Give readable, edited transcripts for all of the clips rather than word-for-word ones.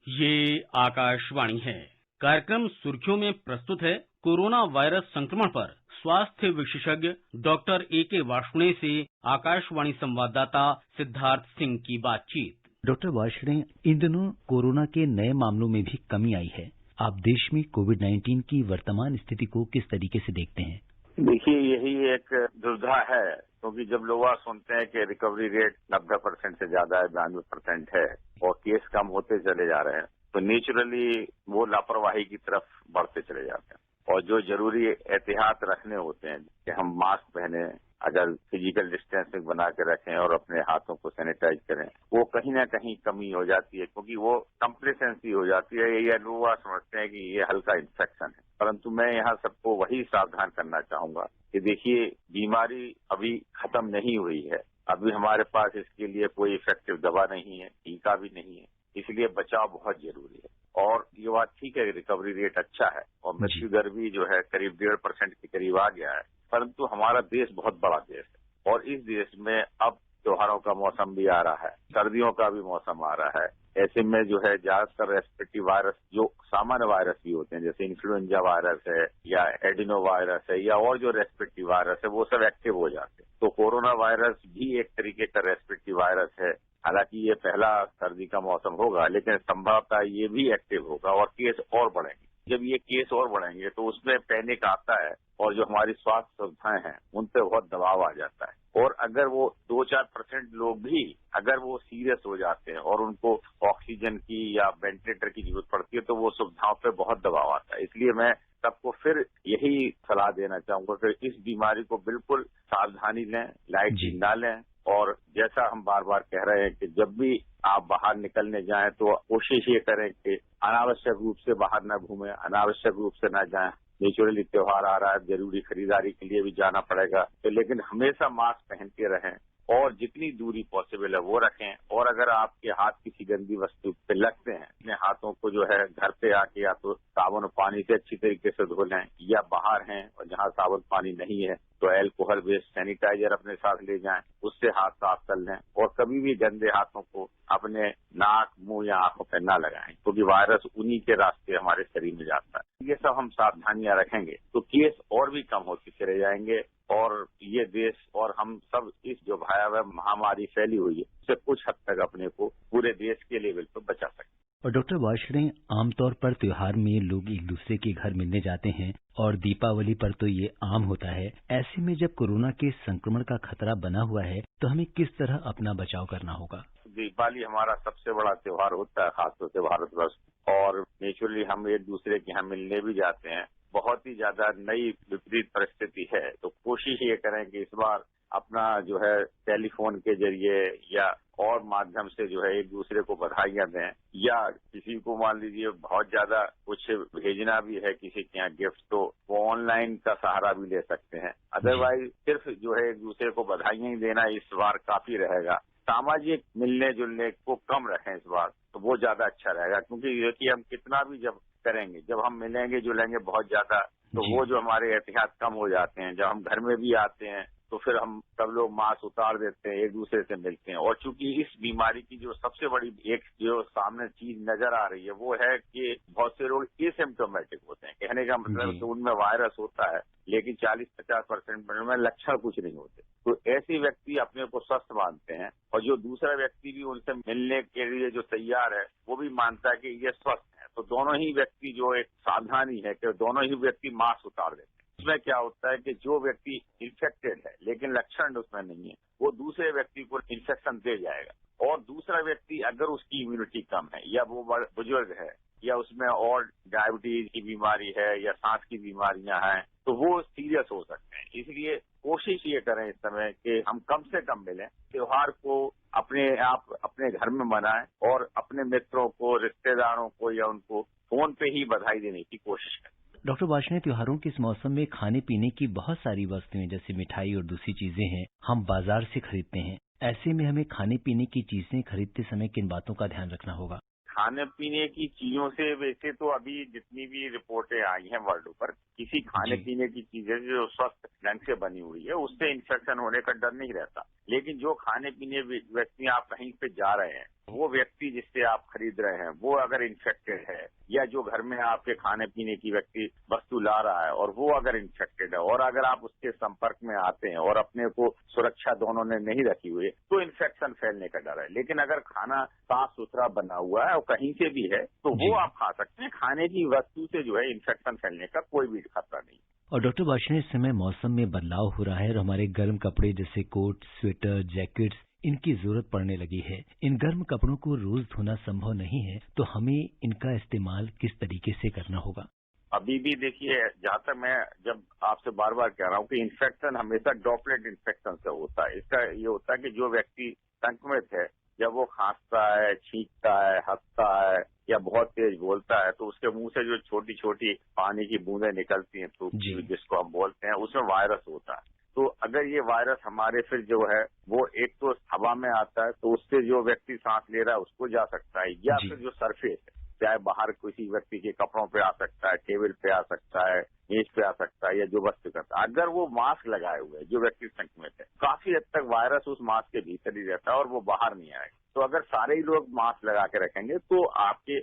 ये आकाशवाणी है। कार्यक्रम सुर्खियों में प्रस्तुत है कोरोना वायरस संक्रमण पर स्वास्थ्य विशेषज्ञ डॉक्टर ए.के. वार्ष्णेय से आकाशवाणी संवाददाता सिद्धार्थ सिंह की बातचीत। डॉक्टर वार्ष्णेय, इन दिनों कोरोना के नए मामलों में भी कमी आई है। आप देश में कोविड-19 की वर्तमान स्थिति को किस तरीके से देखते हैं? देखिए, यही एक दुविधा है, क्योंकि जब लोग सुनते हैं कि रिकवरी रेट 90% से ज्यादा है, 92% है और केस कम होते चले जा रहे हैं, तो नेचुरली वो लापरवाही की तरफ बढ़ते चले जाते हैं। और जो जरूरी एहतियात रखने होते हैं कि हम मास्क पहने, अगर फिजिकल डिस्टेंसिंग बना के रखें और अपने हाथों को सैनिटाइज करें, वो कहीं ना कहीं कमी हो जाती है, क्योंकि वो कंप्लेसेंसी हो जाती है या लोग समझते हैं कि ये हल्का इन्फेक्शन है। परंतु मैं यहाँ सबको वही सावधान करना चाहूंगा कि देखिए, बीमारी अभी खत्म नहीं हुई है, अभी हमारे पास इसके लिए कोई इफेक्टिव दवा नहीं है, टीका भी नहीं है, इसलिए बचाव बहुत जरूरी है। और ये बात ठीक है, रिकवरी रेट अच्छा है और मृत्यु दर भी जो है करीब 1.5% के करीब आ गया है। परंतु हमारा देश बहुत बड़ा देश है और इस देश में अब त्योहारों का मौसम भी आ रहा है, सर्दियों का भी मौसम आ रहा है। ऐसे में जो है ज्यादातर रेस्पिरेटरी वायरस, जो सामान्य वायरस भी होते हैं, जैसे इन्फ्लुएंजा वायरस है या एडिनो वायरस है या और जो रेस्पिरेटरी वायरस है, वो सब एक्टिव हो जाते हैं। तो कोरोना वायरस भी एक तरीके का रेस्पिरेटरी वायरस है। हालांकि ये पहला सर्दी का मौसम होगा, लेकिन संभवतः ये भी एक्टिव होगा और केस और बढ़ेंगे। जब ये केस और बढ़ेंगे तो उसमें पैनिक आता है और जो हमारी स्वास्थ्य सुविधाएं हैं उन पर बहुत दबाव आ जाता है। और अगर वो 2-4% लोग भी अगर वो सीरियस हो जाते हैं और उनको ऑक्सीजन की या वेंटिलेटर की जरूरत पड़ती है, तो वो सुविधाओं पे बहुत दबाव आता है। इसलिए मैं सबको फिर यही सलाह देना चाहूंगा कि इस बीमारी को बिल्कुल सावधानी लें, लाइट ना लें। और जैसा हम बार बार कह रहे हैं कि जब भी आप बाहर निकलने जाएं तो कोशिश ये करें कि अनावश्यक रूप से बाहर न घूमें, अनावश्यक रूप से न जाएं। नेचुरली त्योहार आ रहा है, जरूरी खरीदारी के लिए भी जाना पड़ेगा, तो लेकिन हमेशा मास्क पहन के रहें और जितनी दूरी पॉसिबल है वो रखें। और अगर आपके हाथ किसी गंदी वस्तु पे लगते हैं, अपने हाथों को जो है घर पे आके या तो साबुन और पानी से अच्छी तरीके से धो लें, या बाहर हैं और जहाँ साबुन पानी नहीं है तो अल्कोहल बेस्ड सैनिटाइजर अपने साथ ले जाएं, उससे हाथ साफ कर लें। और कभी भी गंदे हाथों को अपने नाक, मुंह या आंखों पर न लगाएं, क्योंकि वायरस उन्हीं के रास्ते हमारे शरीर में जाता है। ये सब हम सावधानियां रखेंगे तो केस और भी कम होते चले जाएंगे और ये देश और हम सब इस जो भयावह महामारी फैली हुई है उससे कुछ हद तक अपने को पूरे देश के लेवल पर बचा सकते हैं। और डॉक्टर वार्ष्णेय, आमतौर पर त्योहार में लोग एक दूसरे के घर मिलने जाते हैं और दीपावली पर तो ये आम होता है। ऐसे में जब कोरोना के संक्रमण का खतरा बना हुआ है तो हमें किस तरह अपना बचाव करना होगा? दीपावली हमारा सबसे बड़ा त्योहार होता है, खासतौर से भारतवर्ष, और नेचुरली हम एक दूसरे के यहाँ मिलने भी जाते हैं। बहुत ही ज्यादा नई विपरीत परिस्थिति है, तो कोशिश ये करें कि इस बार अपना जो है टेलीफोन के जरिए या और माध्यम से जो है एक दूसरे को बधाइयां दें, या किसी को मान लीजिए बहुत ज्यादा कुछ भेजना भी है किसी के यहाँ गिफ्ट, तो वो ऑनलाइन का सहारा भी ले सकते हैं। अदरवाइज सिर्फ जो है एक दूसरे को बधाइयां ही देना इस बार काफी रहेगा। सामाजिक मिलने जुलने को कम रखें इस बार, तो वो ज्यादा अच्छा रहेगा। क्योंकि देखिए, हम कितना भी जब करेंगे, जब हम मिलेंगे जुलेंगे बहुत ज्यादा, तो वो जो हमारे एहतियात कम हो जाते हैं। जब हम घर में भी आते हैं तो फिर हम सब लोग मास्क उतार देते हैं, एक दूसरे से मिलते हैं। और चूंकि इस बीमारी की जो सबसे बड़ी एक जो सामने चीज नजर आ रही है वो है कि बहुत से लोग एसिम्प्टोमेटिक होते हैं। कहने का मतलब कि उनमें वायरस होता है लेकिन 40-50% में लक्षण कुछ नहीं होते। तो ऐसे व्यक्ति अपने को स्वस्थ मानते हैं और जो दूसरा व्यक्ति भी उनसे मिलने के लिए जो तैयार है वो भी मानता है कि ये स्वस्थ है। तो दोनों ही व्यक्ति जो एक सावधानी है कि दोनों ही व्यक्ति मास्क उतार देते हैं। उसमें क्या होता है कि जो व्यक्ति इन्फेक्टेड है लेकिन लक्षण उसमें नहीं है, वो दूसरे व्यक्ति को इन्फेक्शन दे जाएगा। और दूसरा व्यक्ति अगर उसकी इम्यूनिटी कम है या वो बुजुर्ग है या उसमें और डायबिटीज की बीमारी है या सांस की बीमारियां हैं, तो वो सीरियस हो सकते हैं। इसलिए कोशिश ये करें इस समय कि हम कम से कम मिलें, त्योहार को अपने आप अपने घर में मनाएं और अपने मित्रों को, रिश्तेदारों को या उनको फोन पे ही बधाई देने की कोशिश करें। डॉक्टर वार्ष्णेय, त्योहारों के इस मौसम में खाने पीने की बहुत सारी वस्तुएं जैसे मिठाई और दूसरी चीजें हैं, हम बाजार से खरीदते हैं। ऐसे में हमें खाने पीने की चीजें खरीदते समय किन बातों का ध्यान रखना होगा? खाने पीने की चीजों से वैसे तो अभी जितनी भी रिपोर्टें आई हैं वर्ल्ड पर, किसी खाने पीने की चीजें जो स्वस्थ ढंग से बनी हुई है उससे इन्फेक्शन होने का डर नहीं रहता। लेकिन जो खाने पीने व्यक्ति आप कहीं पे जा रहे हैं, वो व्यक्ति जिससे आप खरीद रहे हैं वो अगर इन्फेक्टेड है, या जो घर में आपके खाने पीने की व्यक्ति वस्तु ला रहा है और वो अगर इन्फेक्टेड है, और अगर आप उसके संपर्क में आते हैं और अपने को सुरक्षा दोनों ने नहीं रखी हुई, तो इन्फेक्शन फैलने का डर है। लेकिन अगर खाना साफ सुथरा बना हुआ है और कहीं से भी है तो वो आप खा सकते हैं। खाने की वस्तु से जो है इन्फेक्शन फैलने का कोई भी खतरा नहीं। और डॉक्टर वार्ष्णेय, इस समय मौसम में बदलाव हो रहा है और हमारे गर्म कपड़े जैसे कोट, स्वेटर, जैकेट्स, इनकी जरूरत पड़ने लगी है। इन गर्म कपड़ों को रोज धोना संभव नहीं है, तो हमें इनका इस्तेमाल किस तरीके से करना होगा? अभी भी देखिए, जहां तक मैं जब आपसे बार बार कह रहा हूं कि इन्फेक्शन हमेशा ड्रॉपलेट इन्फेक्शन से होता है। इसका ये होता है कि जो व्यक्ति संक्रमित है, जब वो खांसता है, छींकता है, हंसता है या बहुत तेज बोलता है, तो उसके मुंह से जो छोटी छोटी पानी की बूंदें निकलती हैं, तो जिसको हम बोलते हैं, उसमें वायरस होता है। तो अगर ये वायरस हमारे फिर जो है वो एक तो हवा में आता है, तो उससे जो व्यक्ति सांस ले रहा है उसको जा सकता है, या फिर जो सरफेस है, चाहे बाहर किसी व्यक्ति के कपड़ों पे आ सकता है, टेबल पे आ सकता है, मेज पे आ सकता है, या जो वस्तु करता है। अगर वो मास्क लगाए हुए है, जो व्यक्ति संक्रमित है, काफी हद तक वायरस उस मास्क के भीतर ही रहता है और वो बाहर नहीं आएगा। तो अगर सारे ही लोग मास्क लगा के रखेंगे तो आपके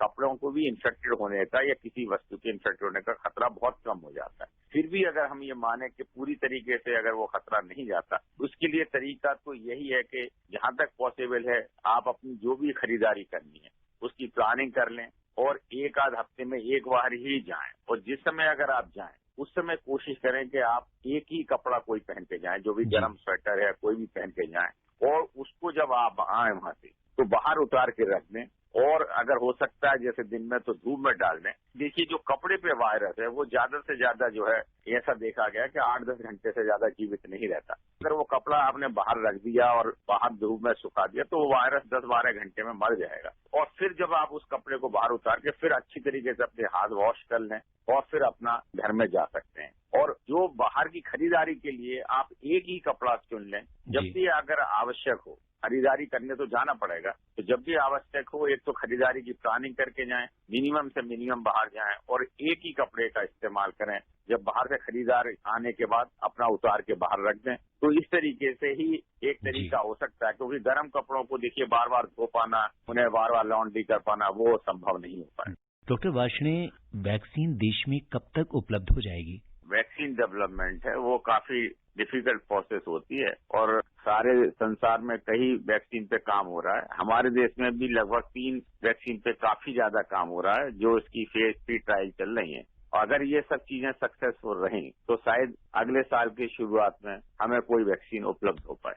कपड़ों को भी इन्फेक्टेड होने का या किसी वस्तु के इन्फेक्टेड होने का खतरा बहुत कम हो जाता है। फिर भी अगर हम ये माने कि पूरी तरीके से अगर वो खतरा नहीं जाता, उसके लिए तरीका तो यही है कि जहां तक पॉसिबल है आप अपनी जो भी खरीदारी करनी है उसकी प्लानिंग कर लें और एक आध हफ्ते में एक बार ही जाएं। और जिस समय अगर आप जाएं उस समय कोशिश करें कि आप एक ही कपड़ा कोई पहन के जाएं, जो भी गर्म स्वेटर है कोई भी पहन के जाएं, और उसको जब आप आए वहां से तो बाहर उतार के रख दें, और अगर हो सकता है जैसे दिन में तो धूप में डाल दें। देखिए, जो कपड़े पे वायरस है वो ज्यादा से ज्यादा जो है ऐसा देखा गया कि 8-10 घंटे से ज्यादा जीवित नहीं रहता। अगर वो कपड़ा आपने बाहर रख दिया और बाहर धूप में सुखा दिया तो वो वायरस 10-12 घंटे में मर जाएगा। और फिर जब आप उस कपड़े को बाहर उतार के फिर अच्छी तरीके से अपने हाथ वॉश कर लें और फिर अपना घर में जा सकते हैं। और जो बाहर की खरीदारी के लिए आप एक ही कपड़ा चुन लें, जब भी अगर आवश्यक हो। खरीदारी करने तो जाना पड़ेगा, तो जब भी आवश्यक हो एक तो खरीदारी की प्लानिंग करके जाएं, मिनिमम से मिनिमम बाहर जाएं और एक ही कपड़े का इस्तेमाल करें। जब बाहर से खरीदार आने के बाद अपना उतार के बाहर रख दें। तो इस तरीके से ही एक तरीका हो सकता है, क्योंकि गर्म कपड़ों को देखिए बार बार धो पाना, उन्हें बार बार लॉन्ड्री कर पाना वो संभव नहीं हो पाए। डॉक्टर वार्ष्णेय, वैक्सीन देश में कब तक उपलब्ध हो जाएगी? वैक्सीन डेवलपमेंट है वो काफी डिफिकल्ट प्रोसेस होती है और सारे संसार में कई वैक्सीन पे काम हो रहा है। हमारे देश में भी लगभग 3 वैक्सीन पे काफी ज्यादा काम हो रहा है, जो इसकी फेज 3 ट्रायल चल रही है। और अगर ये सब चीजें सक्सेसफुल रहीं तो शायद अगले साल की शुरुआत में हमें कोई वैक्सीन उपलब्ध हो पाए।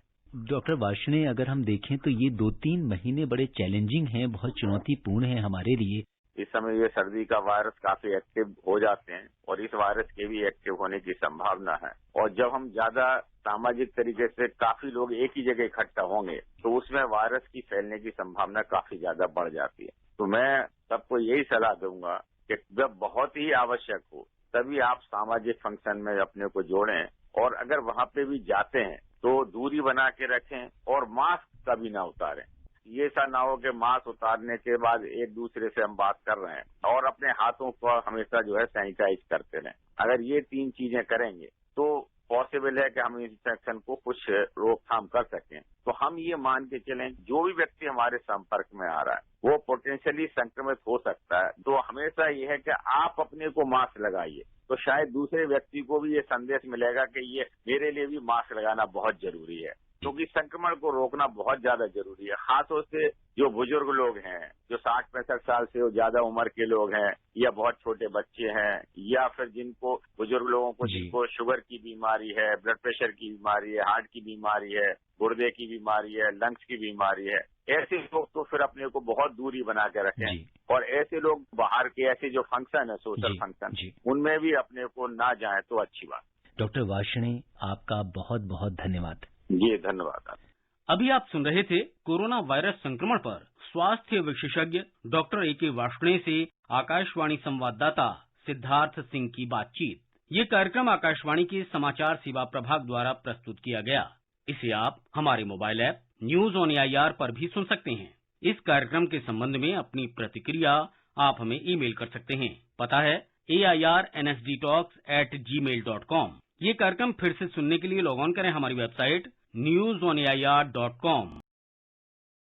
डॉक्टर वार्ष्णेय, अगर हम देखें तो ये 2-3 महीने बड़े चैलेंजिंग हैं, बहुत चुनौतीपूर्ण हैं हमारे लिए। इस समय ये सर्दी का वायरस काफी एक्टिव हो जाते हैं और इस वायरस के भी एक्टिव होने की संभावना है। और जब हम ज्यादा सामाजिक तरीके से काफी लोग एक ही जगह इकट्ठा होंगे तो उसमें वायरस की फैलने की संभावना काफी ज्यादा बढ़ जाती है। तो मैं सबको यही सलाह दूंगा कि जब बहुत ही आवश्यक हो तभी आप सामाजिक फंक्शन में अपने को जोड़ें, और अगर वहां पे भी जाते हैं तो दूरी बना के रखें और मास्क कभी ना उतारें। ये ऐसा ना हो कि मास्क उतारने के बाद एक दूसरे से हम बात कर रहे हैं, और अपने हाथों को हमेशा जो है सैनिटाइज करते रहें। अगर ये 3 चीजें करेंगे तो पॉसिबल है कि हम इन्फेक्शन को कुछ रोकथाम कर सकें। तो हम ये मान के चलें जो भी व्यक्ति हमारे संपर्क में आ रहा है वो पोटेंशियली संक्रमित हो सकता है। तो हमेशा ये है कि आप अपने को मास्क लगाइए, तो शायद दूसरे व्यक्ति को भी ये संदेश मिलेगा कि ये मेरे लिए भी मास्क लगाना बहुत जरूरी है, क्योंकि संक्रमण को रोकना बहुत ज्यादा जरूरी है। खासतौर से जो बुजुर्ग लोग हैं, जो 60-65 साल से ज्यादा उम्र के लोग हैं, या बहुत छोटे बच्चे हैं, या फिर जिनको बुजुर्ग लोगों को जिनको शुगर की बीमारी है, ब्लड प्रेशर की बीमारी है, हार्ट की बीमारी है, गुर्दे की बीमारी है, लंग्स की बीमारी है, ऐसे लोग तो फिर अपने को बहुत दूरी बना के रखें। और ऐसे लोग बाहर के ऐसे जो फंक्शन है, सोशल फंक्शन, उनमें भी अपने को ना जाए तो अच्छी बात। डॉक्टर वार्ष्णेय, आपका बहुत बहुत धन्यवाद। जी धन्यवाद। अभी आप सुन रहे थे कोरोना वायरस संक्रमण पर स्वास्थ्य विशेषज्ञ डॉक्टर ए.के. वार्ष्णेय से आकाशवाणी संवाददाता सिद्धार्थ सिंह की बातचीत। ये कार्यक्रम आकाशवाणी के समाचार सेवा प्रभाग द्वारा प्रस्तुत किया गया। इसे आप हमारे mobile app news on AIR पर भी सुन सकते हैं। इस कार्यक्रम के संबंध में अपनी प्रतिक्रिया आप हमें ईमेल कर सकते हैं। पता है AIRNSDtalks@gmail.com। ये कार्यक्रम फिर से सुनने के लिए लॉग ऑन करें हमारी वेबसाइट newsonair.com